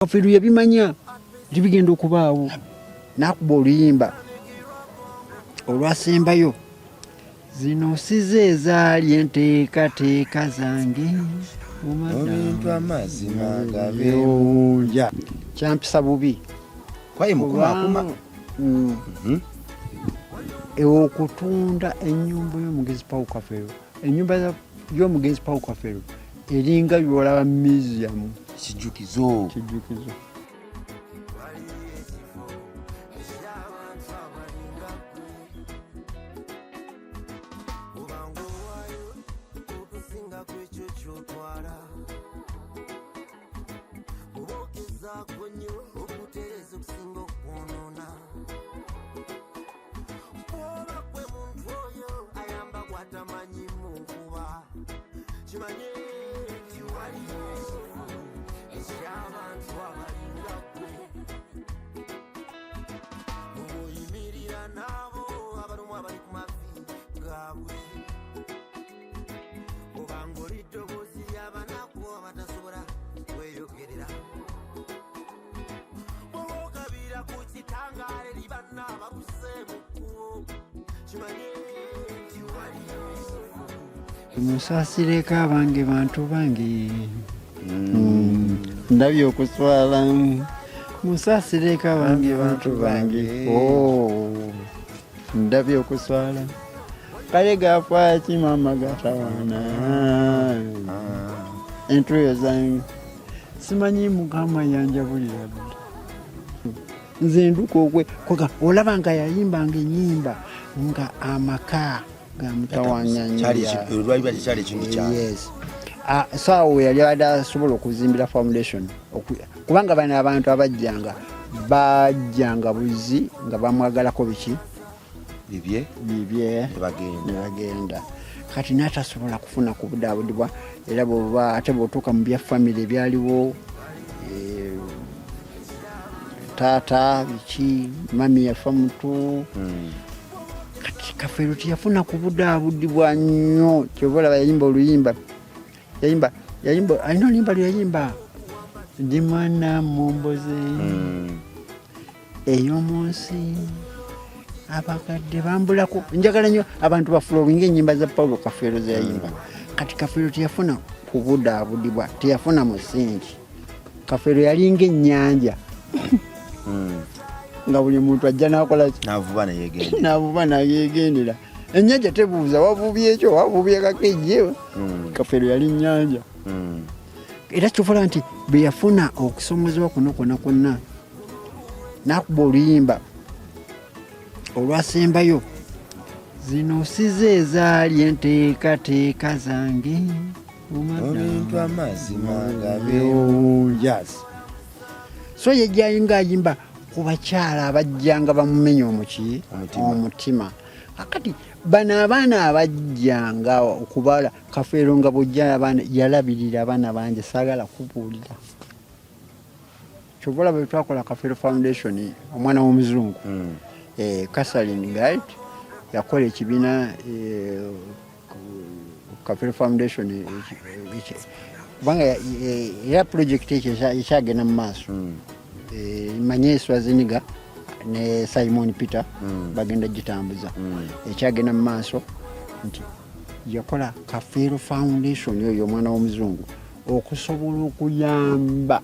Kafeero yabimanya libigenda okubaawo nakuba oluyimba olwasembayo zino size ezaali enteekateeka zange omuntu amazima gabeewuunya kyampisa bubi kwaye mukumakuma okutunda ennyumba y'omugenzi Paul Kafeero ennyumba y'omugenzi Paul Kafeero eringa byolaba museum kijjukizo musasireko abange bantu bange ndabye okuswala musasireko abange bantu bange ndabye okuswala kale gakwaki mama gatawana entweyo zange simanyi mukama yanjabulira nze nduka okwe olaba nga yayimbanga ennyimba nga amaka yes. Saawa yali abadde asobola okuzimbira foundation kubanga bano abantu bajjanga buzi nga bamwagalako biki bibye ne bagenda kati n'atasobola kufuna ku budaabudibwa era bwoba ate bw'otuuka mu bya famire ebyaliwo taata biki mami yafa mutu Kafeero teyafuna kubudaabudibwa nnyo kyova olaba yayimba oluyimba yayimba alina oluyimba lwe yayimba ndi mwana mumboze ey'omunsi abakadde bambulako njagala nnyo abantu bafulowinga ennyimba za Paulo Kafeero ze yayimba kati Kafeero teyafuna kubudaabudibwa teyafuna musingi Kafeero yalinga ennyanja nga buli muntu ajja nakola navuba nayegendera ennyanja tebuuza wavubye ekyo wavubye kakejje Kafeero yali nnyanja era kyovola nti bwe yafuna okusomozebwa kuno kwonna nakuba oluyimba olwasembayo zino size ezaali enteekateeka zange omuntu amazima gabeewuunya so yejjayinga ayimba ku bakyala abajjanga bamumenya omutima akati bano abaana abajjanga okubala Kafeero nga bwojja abaana yalabirira abaana bange saagala kubuulira kyobola bwe twakola Kafeero Foundation omwana w'omuzungu Catherine Guide yakola ekibiina Kafeero Foundation kubanga era project ekyo ekyagenda mu maaso manye Swaziniga ne Simon Peter bagenda gitambuza ekyagenda mu maaso nti yakola Kafeero Foundation yoyo omwana w'omuzungu okusobola okuyamba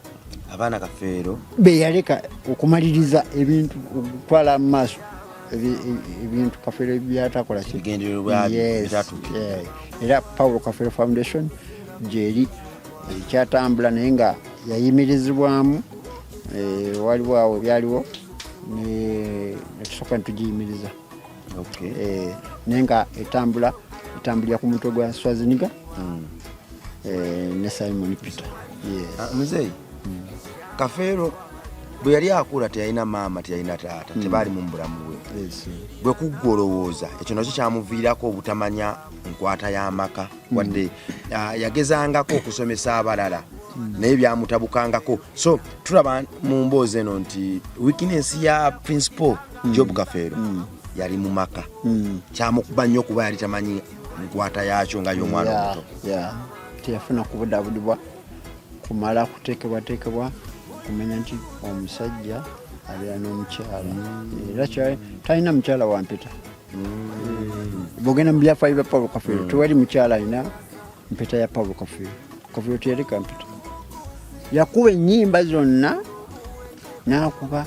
abaana Kafeero beyaleka okumaliriza ebintu okutwala mu maaso ebintu Kafeero byatakola era Paulo Kafeero Foundation gyeri ekyatambula naye nga yayimirizibwamu waliwo awo byaliwo netusooka netugiyimiriza naye nga etambulira ku mutwe gwa Swaziniga ne Simon Peter. Muzeeyi Kafeero bwe yali akula teyalina maama teyalina taata tebaali mu bulamu bwe bwe kuggwa olowooza ekyo nakyo kyamuviirako obutamanya nkwata y'amaka wadde yagezangako okusomesa abalala naye byamutabukangako so tulaba mu mboozi eno nti weakness ya principal Job Kafeero yali mu maka kyamukuba nnyo kuba yali tamanyi nkwata yakyo nga y'omwana omuto teyafuna kubudaabudibwa kumala kuteekebwateekebwa okumanya nti omusajja abeera n'omukyala era talina mukyala wampeta. Bw'ogenda mu byafaayo bya Paulo Kafeero tewali mukyala alina mpeta ya Paulo Kafeero. Kafeero teyaleka mpeta, yakuba ennyimba zonna n'akuba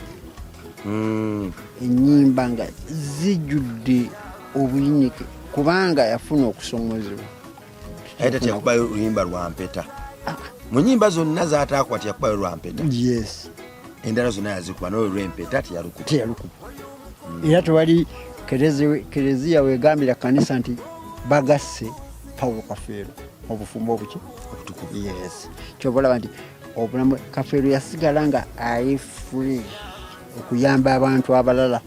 ennyimba nga zijjudde obuyinyike kubanga yafuna okusomozebwa. Ate tyakubayo oluyimba lwa mpeta mu nnyimba zonna z'atakwata yakubayo lwa mpeta. Yes, endala zonna yazikuba nawe lw'empeta teyalukuba. Era tewali kereziya wegambira kanisa nti bagasse Paulo Kafeero obufumbo obuki obutukuvu. Yes, kyoba olaba nti obulamu Kafeero yasigala nga ali free okuyamba abantu abalala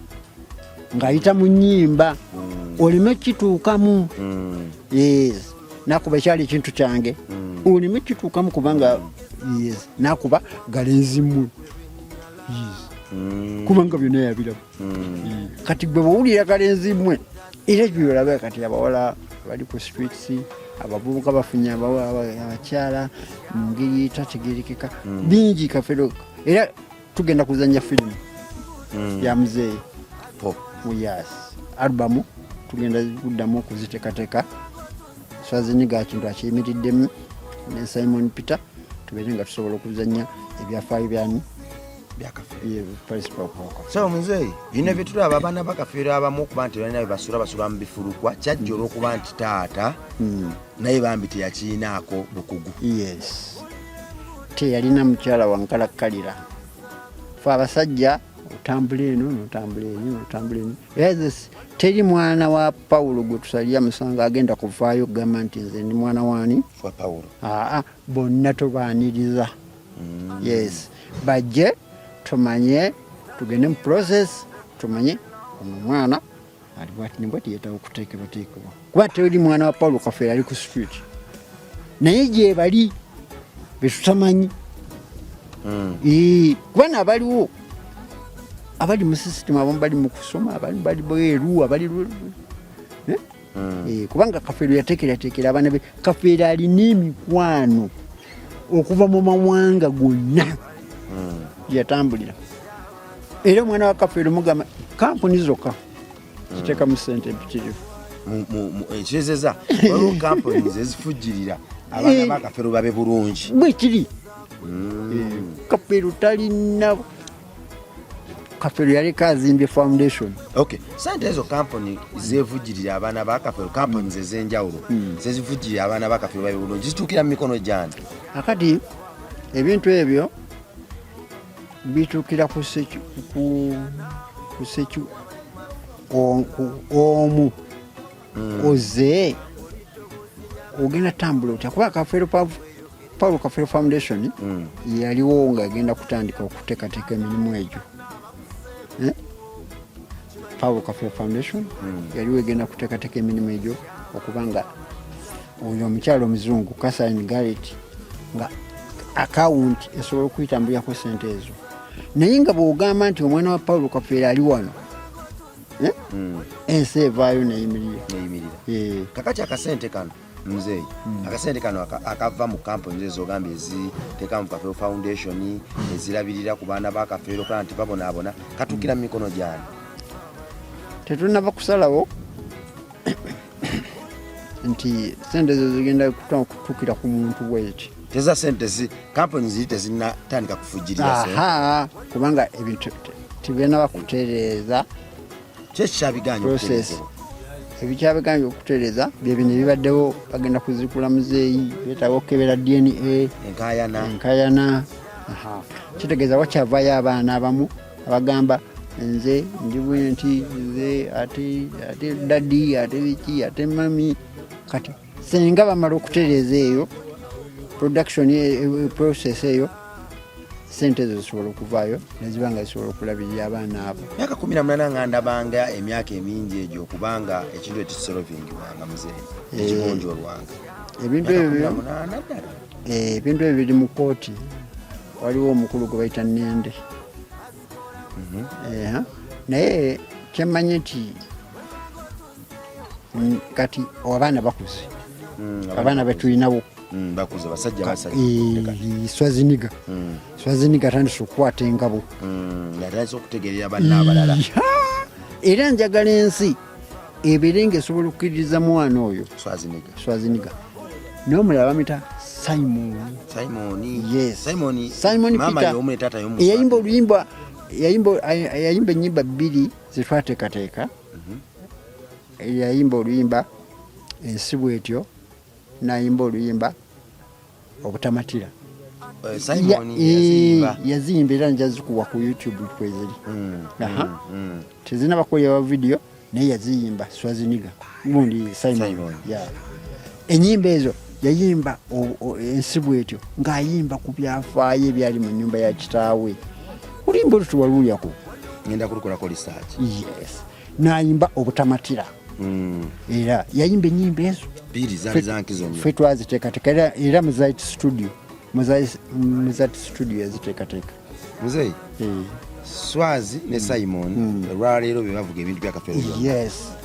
ng'ayita mu nnyimba olime kituukamu. Yes, nakuba ekyali ekintu kyange olime kituukamu kubanga yes, nakuba galenzimu. Yes, kubanga byonna yabiraba. Kati gwe bwowulira galenzimmwe era gyolaba kati abawala bali ku streets, abavubuka bafunye abakyala mu ngeri etategerekeka bingi Kafeero. Era tugenda kuzanya firimu ya muzeeyi yes, albamu tugenda kuddamu okuziteekateeka Swaziniga kintu akiyimiriddemu ne Simon Peter tubeere nga tusobola okuzanya ebyafaayo byani bya Kafeero. So muzeeyi bino bye tulaba abaana ba Kafeero abamu okuba nti balina basula mu bifulukwa kyajja olw'okuba nti taata naye bambi teyakiinaako bukugu. Yes, teyalina mukyala wankalakkalira. Fe abasajja otambula eno n'otambula eno n'otambula eno. Yes, teri mwana wa Paulo gwe tusalya musango agenda kuvaayo okugamba nti nze ndi mwana waani wa Paulo. Bonna tobaaniriza. Yes, bajje tumanye tugende mu process tumanye omwana ali bwati ne bwati yetawo okuteekebwateekebwa kuba teri mwana wa Paulo Kafeero ali ku street naye gye bali betutamanyi. Kuba n'abaliwo abali mu system abamu bali mu kusoma abali bweru abali kubanga Kafeero yateekerateekera abaana be. Kafeero alina emikwano okuva mu mawanga gonna yatambulira. Era omwana wa Kafeero mugamba kampuni zokka ziteeka mu ssente empitirivu ekirezeza waliwo kampuni ezifujjirira abaana ba Kafeero babe bulungi bwe kiri. Kafeero talina. Kafeero yaleka azimbye foundation. Okay, sente ezo kampuni zevujjirira abaana ba Kafeero, kampuni ez'enjawulo zezivujjirira abaana ba Kafeero babe bulungi zituukira mu mikono gy'ani? Akati ebintu ebyo bituukira ku secu omu oze ogenda tambula otya kuba Kafeero Paulo Kafeero Foundation yaliwo ng'agenda kutandika okuteekateeka emirimu egyo. Paulo Kafeero Foundation yaliwo egenda kuteekateeka emirimu egyo okubanga oyo omukyalo omuzungu Catherine Garrett nga akawunti esobola okuyitambulirako sente ezo. Naye nga bw'ogamba nti omwana wa Paulo Kafeero ali wano ensi evaayo neyimirira. Kakati akasente kano muzeeyi akasente kano akava mu kampuni ezo ogambye eziteeka mu Kafeero Foundation ezirabirira ku baana ba Kafeero kana nti babonaabona katuukira mu mikono gyani? Tetunaba kusalawo nti sente ezo zigenda kutuukira ku muntu bweki. Teza sente kampuni ziri tezinnatandika kufujjirira kubanga ebintu tibirina bakutereeza. Kyekikyabiganya okutereezebwa? Ebikyabiganya okutereeza bye bino ebibaddewo bagenda kuzikula muzeeyi beetaaga okukebera DNA enkayana. Kitegeeza wakyavaayo abaana abamu abagamba nze ndibwe nti nze ate daddi ate biki ate mami. Kati senga bamala okutereeza eyo production process eyo sente ezo zisobola okuvaayo neziba nga zisobola okulabirira abaana abo. Myaka 18 nga ndabanga emyaka emingi egyo okubanga ekintu ekisolvingibwanga muzeeyi ekigonjoolwanga. Ebintu ebyo biri mu kooti. Waliwo omukulu gwe bayita Nende. Naye kyemmanyi nti kati abaana bakuze abaana betulinawo bakuza basajja basajja Swaziniga Swaziniga atandise okukwata engabo atandise okutegeerera banna abalala era njagala ensi ebeerenga esobola okukkiririza mwana oyo Swaziniga n'omulala bamuyita Simon Peter eyayimba oluyimba yayimba ennyimba 2 zetwateekateeka yayimba oluyimba ensi bwetyo nayimba oluyimba obutamatira yaziyimba era njazikuwa ku YouTube kweziri tezina bakolera video naye yaziyimba Swaziniga gundi Simon enyimba ezo yayimba ensi bwetyo ng'ayimba ku byafaayo ebyali mu nnyumba ya kitaawe oluyimba olwo tuwaluulyako ngenda kulukolako research n'ayimba obutamatira era yayimba ennyimba ezo ffe twaziteekateeka era Muzait studio yaziteekateeka muzeeyi Swazi ne Simon olwaleero be bavuga ebintu bya Kafeero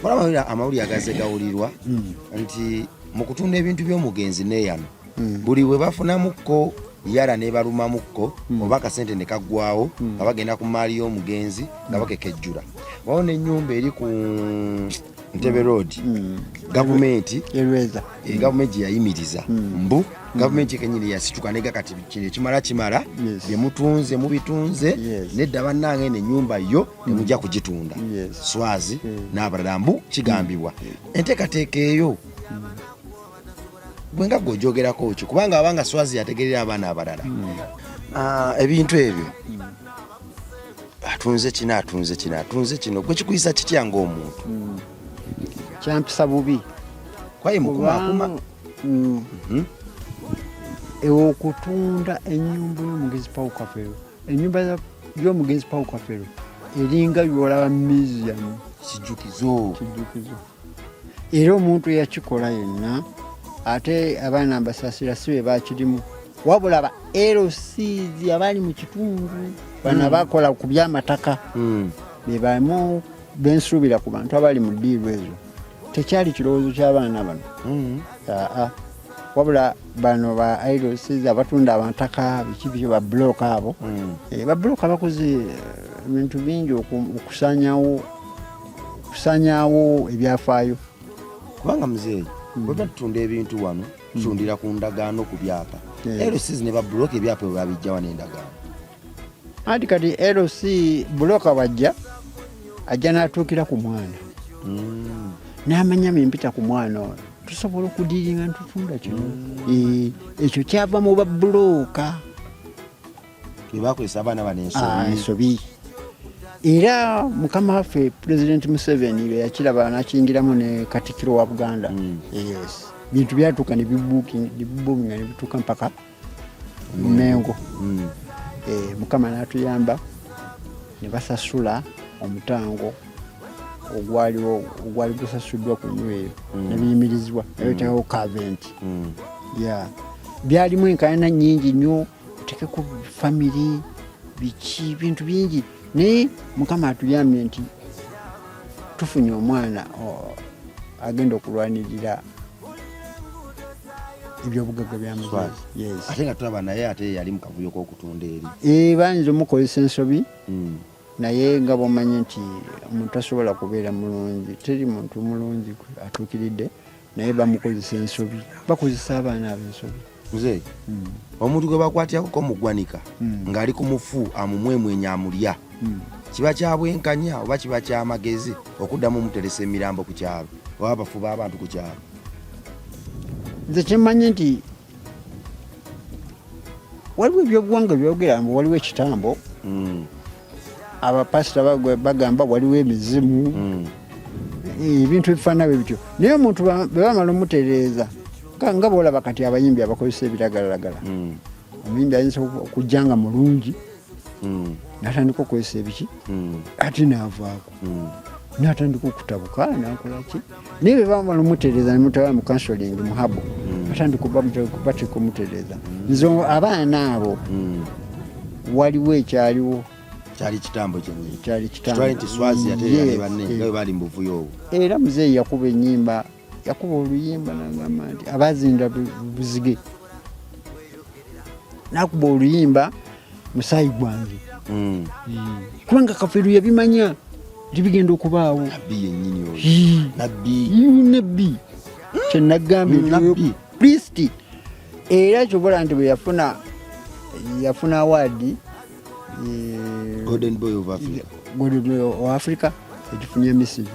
olaba amawulire agaze gawulirwa nti mu kutunda ebintu by'omugenzi neeyano buli bwe bafunamukko yala ne balumamukko oba akasente ne kaggwawo nga bagenda ku maali y'omugenzi nga bakekejjula wawo n'ennyumba eri ku Ntebe Road gavumenti gavumenti yayimiriza mbu gavumenti kenyini yasituka nega kati kino kimala bye mutunze mubitunze nedda bannange n'ennyumba yo nemujja kugitunda Swazi n'abalala mbu kigambibwa enteekateeka eyo bwenga gwojogerako ki kubanga abanga Swazi yategerera abaana abalala ebintu ebyo atunze kino gwe kikuyisa kitya ng'omuntu kyampisa bubi kwaye mukuma okutunda ennyumba y'omugenzi Paul Kafeero ennyumba y'omugenzi Paul Kafeero eringa byolaba museum kijjukizo era omuntu yakikola yenna ate abaana Ambasasira sibe bakirimu wabula ba LCs abali mu kitundu bana bakola ku by'amataka be bamu bensuubira ku bantu abali mu ddiiru ezo tekyali kirowoozo ky'abaana bano wabula bano ba LCs abatunda amataka biki ba block abo ba block bakoze ebintu bingi okusanyawo ebyafaayo kubanga muzeeyi bwe batunda ebintu wano tutundira ku ndagaano ku byapa LCs ne ba block ebyapa bwe babijja wano endagaano ati kati LC block wajja ajja n'atuukira ku mwana n'amanya mpita ku mwana ono tusobola okudiringa ntutunda kino ekyo kyava mu babulooka bebakozesa abaana bano ensobi era mukama waffe President Museveni be yakiraba n'akiyingiramu ne Katikkiro wa Buganda bintu byatuuka ne bibuuminga ne bituuka mpaka mu Mengo mukama n'atuyamba ne basasula omutango ogwali gusasuddwa ku nnyweyo nebiyimirizwa ebiteekawo kaventi byalimu enkaayana nnyingi nnyo oteekeko famire biki bintu bingi naye mukama atuyambye nti tufunye omwana agenda okulwanirira ebyobugagga byamuzazi ate nga tulaba naye ate yali mu kavuyo k'okutunda eri bayinza omukozesa ensobi naye nga bw'omanyi nti omuntu asobola kubeera mulungi teri muntu mulungi atuukiridde naye bamukozesa ensobi bakozesa abaana ab'ensobi muzeeyi omuntu gwe bakwatyako mu ggwanika ng'ali ku mufu amumwemwenya amulya kiba kya bwenkanya oba kiba kya magezi okuddamu omuteresa emirambo ku kyalo oba abafuba abantu ku kyalo nze kyemmanyi nti waliwo ebyobuwanga byogera mbu waliwo ekitambo abapasita bagamba waliwo emizimu ebintu ebifaanana bwe bityo naye omuntu bwe bamala omutereeza nga boolaba kati abayimbi abakozesa ebiragalalagala omuyimbi ayinza okujja nga mulungi n'atandika okukozesa ebiki ate n'avaako n'atandika okutabuka nakolaki naye bwe bamala omutereeza nemutaba mu kansoling muhabo batandika bateeka omutereeza nze abaana abo waliwo ekyaliwo kyali kitambo kyennyini kyali kitwale nti Swazi yateerera banne nga bwe bali mu buvuyo obwo era muzeeyi yakuba ennyimba yakuba oluyimba n'agamba nti abazinda buzige nakuba oluyimba musayi gwange kubanga Kafeero yabimanya tibigenda okubaawo nabbi yennyini oyo nabbi kyenagambye priest era kyobola nti bwe yafuna award Golden Boy of Africa ekifunye Misiri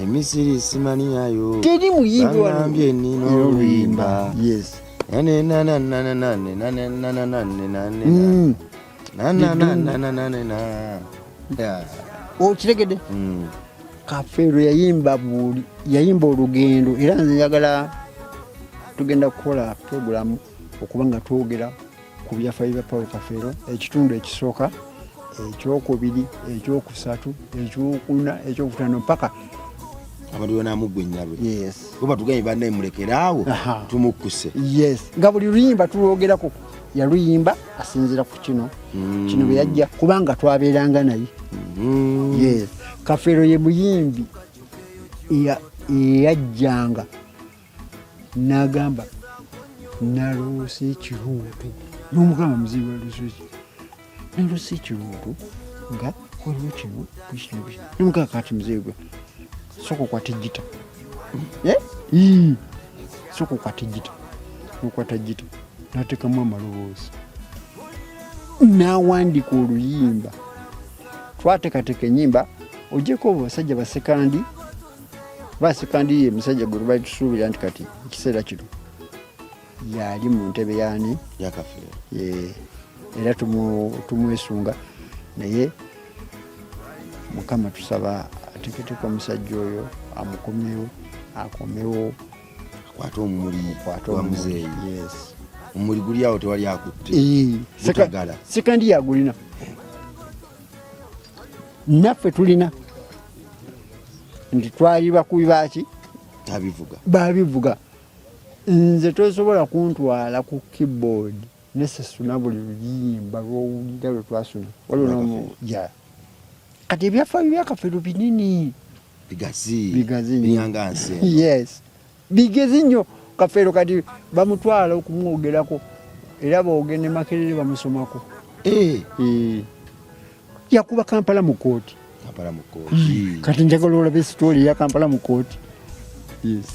Emisiri simani yayo teri muyimbi wanambye nino oluyimba yes okiregedde Kafeero yayimba olugendo era nze njagala tugenda kukola programu okuba nga twogera ku byafaayo bya Paul Kafeero ekitundu ekisooka ekyokubiri ekyokusatu ekyokuna ekyokutaano mpaka abaliwo namugwennyabwe yes kuba tuganye banne mulekeraawo tumukkuse yes nga buli luyimba tulwogerako yaluyimba asinzira ku kino bwe yajja kubanga twabeeranga naye yes Kafeero ye muyimbi eyajjanga n'agamba naloose ekirooto n'omugamba muzibu naloose ekirooto nga waliwo kino n'omugamba kati muzeeyi gwe soka okwata ejjita soka okwata ejjita okwata ejjita n'ateekamu amaloboozi n'awandiika oluyimba twateekateeka ennyimba ogyeko abasajja basekandi ye musajja gwe lubali tusuubira nti kati ekiseera kino yali mu ntebe yaani ya Kafeero era tumwesunga naye Mukama tusaba ateeketeeka omusajja oyo amukomyewo akomewo akwate omumuli wa muzeeyi yes omumuli guli awo tewali akutte sekandi yagulina naffe tulina nti twali bakubi baki babivuga nze tosobola kuntwala ku keyboard nesesuna buli luyimba lwowulira lwe twasuna waliwo kati ebyafaayo bya Kafeero binini bigazi yes bigezi nnyo Kafeero kati bamutwala okumwogerako era boogende Makerere bamusomako yakuba Kampala mu kooti kati njagala olabe sitooli ya Kampala mu kooti yes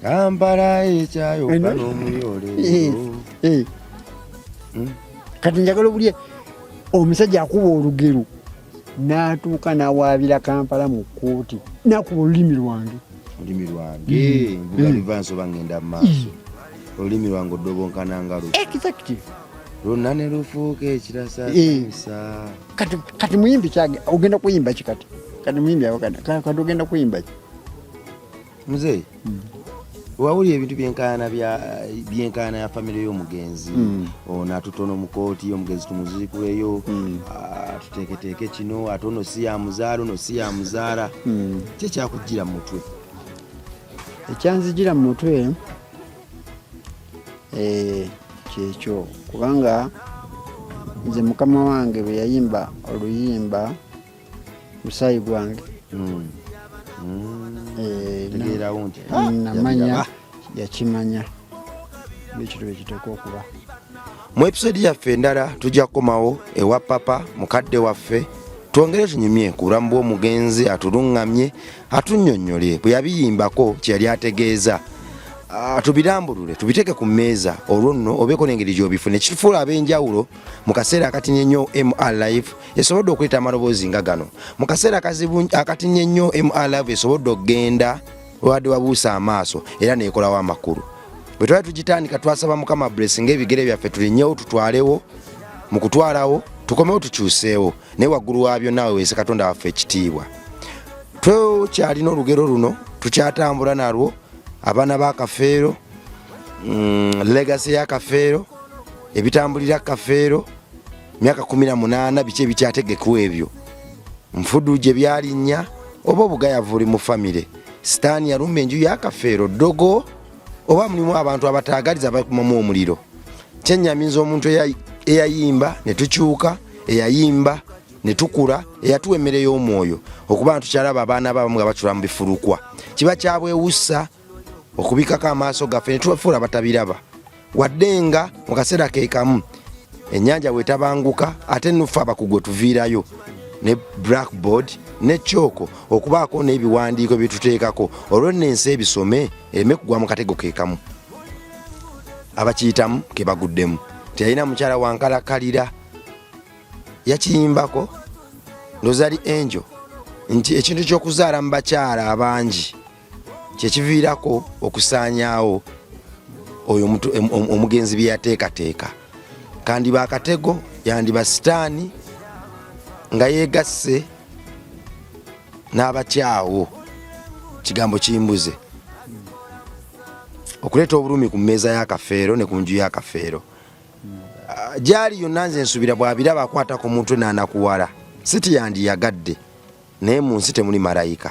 Kampala ekyayoka n'omuyole kati njagala obulye omusajja akuba olugero n'atuuka n'awaabira Kampala mu kooti n'akuba olulimi lwange mbuga liva nsoba ngenda mu maaso olulimi lwange oddobonkanangalo exactive lwonna ne lufuuka ekirasaasa kati muyimbi kyage ogenda kuyimba ki kati muyimbi kati ogenda kuyimba ki muzeeyi wawulira ebintu byenkaana ya famire y'omugenzi ono atutono mu kooti omugenzi tumuziikuleyo tuteeketeeke kino ate ono si yamuzaala ono si yamuzaala ki ekyakujjira mu mutwe ekyanzijira mu mutwe kyekyo kubanga nze mukama wange bwe yayimba oluyimba musayi gwange namanya yakimanya bekiro bekiteeka okuba mu episodi yaffe endala tujja kukomawo ewa papa mukadde waffe twongere tunyumye ku bulamu bw'omugenzi atuluŋŋamye atunnyonnyole bwe yabiyimbako kye yali ategeeza tubirambulule tubiteeke ku mmeeza olwo nno obeeko n'engeri gy'obifune kitufuula ab'enjawulo mu kaseera akatinye ennyo MR Live esobodde okuleeta amaloboozi nga gano mu kaseera akatinye ennyo MR Live esobodde okugenda wadde wabuusa amaaso era neekolawo amakulu bwe twali tugitandika twasaba Mukama blessing ebigere byaffe tulinnyewo tutwalewo mu kutwalawo tukomewo tukyuseewo naye waggulu wa byonna weweese Katonda waffe ekitiibwa tukyalina olugero luno tukyatambula nalwo abaana ba Kafeero legacy ya Kafeero ebitambulira Kafeero myaka 18 biki ebikyategekwa ebyo nfudu gye byalinnya oba obugayavu mu famire sitaani yalumba enju ya Kafeero dogo oba mulimu abantu abataagaliza bakumamu omuliro kyennyamiza omuntu eyayimba ne tukyuka eyayimba ne tukula eyatuwa emmere y'omwoyo okuba tukyalaba abaana babamu nga bacula mu bifulukwa kiba kyabwewussa okubikako amaaso gaffe ne tubafuula batabiraba waddenga mu kaseera ke kamu ennyanja wetabanguka ate nufa abakugwe tuviirayo ne blackboard ne choko okubaako n'ebiwandiiko bituteekako olw'ennensi ebisome ereme kugwa mu katego ke kamu abakiyitamu ke baguddemu teyalina mukyala wankalakalira yakiyimbako ndozali Angel nti ekintu ky'okuzaala mu bakyala abangi kyekiviirako okusaanyaawo oyo omugenzi bye yateekateeka kandi bakatego yandiba sitaani nga yeegasse n'abakyawo kigambo kimbuze okuleeta obulumi ku mmeeza y'akafeero ne ku nju y'akafeero gyali yonna nze nsubira bw'abiraba akwata ku mutwe n'anakuwala siti yandiyagadde naye mu nsi temuli malayika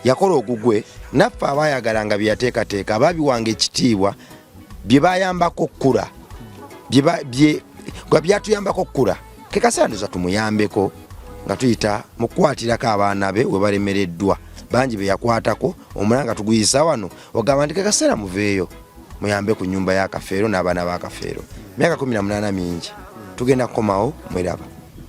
yakola ogugwe naffe abaayagalanga bye yateekateeka abaabiwanga ekitiibwa bye bayambako okukula nga byatuyambako okukula ke kaseera ndoza tumuyambeko nga tuyita mu kukwatirako abaana be we balemereddwa bangi be yakwatako omulala nga tuguyisa wano ogamba nti ke kaseera muveeyo muyambe ku nnyumba y'akafeero n'abaana b'akafeero myaka 18 mingi tugenda kukomawo mweraba.